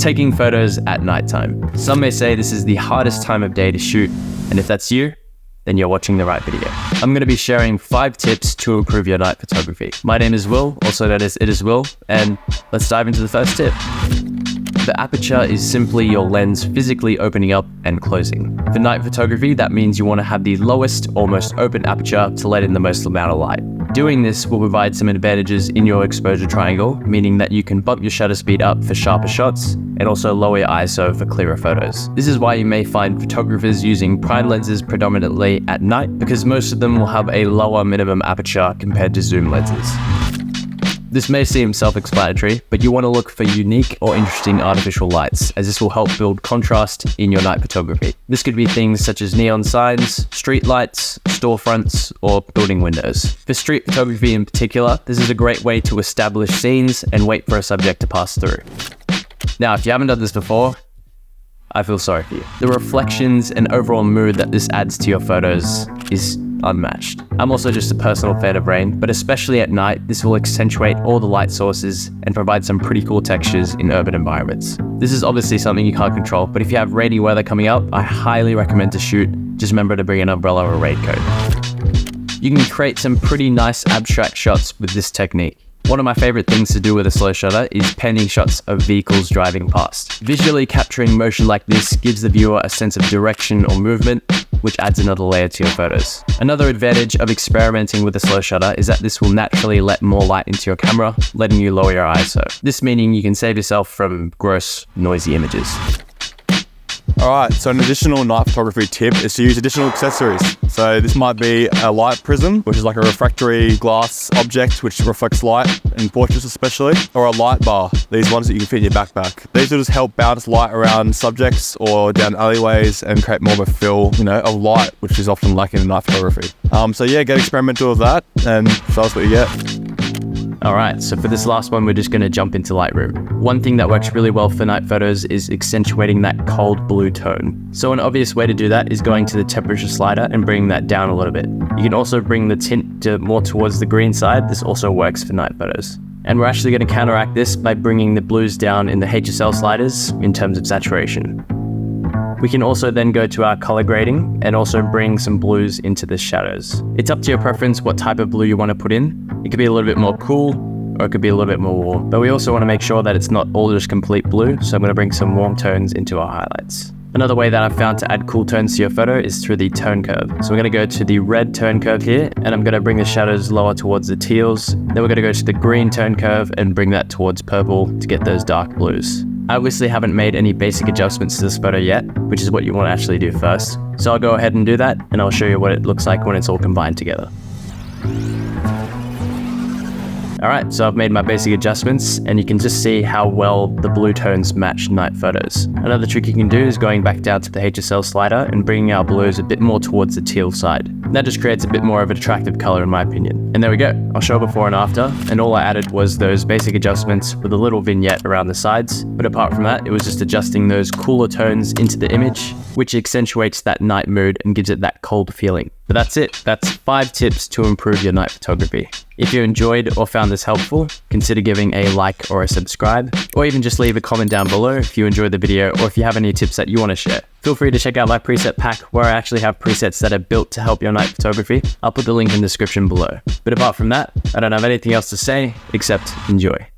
taking photos at nighttime. Some may say this is the hardest time of day to shoot, and if that's you, then you're watching the right video. I'm going to be sharing 5 tips to improve your night photography. My name is Will, also known as itizwil, and let's dive into the first tip. The aperture is simply your lens physically opening up and closing. For night photography, that means you want to have the lowest or most open aperture to let in the most amount of light. Doing this will provide some advantages in your exposure triangle, meaning that you can bump your shutter speed up for sharper shots and also lower your ISO for clearer photos. This is why you may find photographers using prime lenses predominantly at night, because most of them will have a lower minimum aperture compared to zoom lenses. This may seem self-explanatory, but you want to look for unique or interesting artificial lights, as this will help build contrast in your night photography. This could be things such as neon signs, street lights, storefronts, or building windows. For street photography in particular, this is a great way to establish scenes and wait for a subject to pass through. Now, if you haven't done this before, I feel sorry for you. The reflections and overall mood that this adds to your photos is unmatched. I'm also just a personal fan of rain, but especially at night, this will accentuate all the light sources and provide some pretty cool textures in urban environments. This is obviously something you can't control, but if you have rainy weather coming up, I highly recommend to shoot. Just remember to bring an umbrella or a raincoat. You can create some pretty nice abstract shots with this technique. One of my favorite things to do with a slow shutter is panning shots of vehicles driving past. Visually capturing motion like this gives the viewer a sense of direction or movement, which adds another layer to your photos. Another advantage of experimenting with a slow shutter is that this will naturally let more light into your camera, letting you lower your ISO. This meaning you can save yourself from gross, noisy images. Alright, so an additional night photography tip is to use additional accessories. So this might be a light prism, which is like a refractory glass object which reflects light, in portraits especially, or a light bar, these ones that you can fit in your backpack. These will just help bounce light around subjects or down alleyways and create more of a feel, of light, which is often lacking in night photography. So yeah, get experimental with that and show us what you get. Alright, so for this last one, we're just going to jump into Lightroom. One thing that works really well for night photos is accentuating that cold blue tone. So an obvious way to do that is going to the temperature slider and bringing that down a little bit. You can also bring the tint more towards the green side. This also works for night photos. And we're actually going to counteract this by bringing the blues down in the HSL sliders in terms of saturation. We can also then go to our color grading and also bring some blues into the shadows. It's up to your preference what type of blue you want to put in. It could be a little bit more cool, or it could be a little bit more warm. But we also want to make sure that it's not all just complete blue, so I'm going to bring some warm tones into our highlights. Another way that I've found to add cool tones to your photo is through the tone curve. So we're going to go to the red tone curve here, and I'm going to bring the shadows lower towards the teals. Then we're going to go to the green tone curve and bring that towards purple to get those dark blues. I obviously haven't made any basic adjustments to this photo yet, which is what you want to actually do first. So I'll go ahead and do that, and I'll show you what it looks like when it's all combined together. Alright, so I've made my basic adjustments, and you can just see how well the blue tones match night photos. Another trick you can do is going back down to the HSL slider and bringing our blues a bit more towards the teal side. That just creates a bit more of an attractive color in my opinion. And there we go, I'll show before and after, and all I added was those basic adjustments with a little vignette around the sides. But apart from that, it was just adjusting those cooler tones into the image, which accentuates that night mood and gives it that cold feeling. But that's it. That's 5 tips to improve your night photography. If you enjoyed or found this helpful, consider giving a like or a subscribe, or even just leave a comment down below if you enjoyed the video or if you have any tips that you want to share. Feel free to check out my preset pack where I actually have presets that are built to help your night photography. I'll put the link in the description below. But apart from that, I don't have anything else to say except enjoy.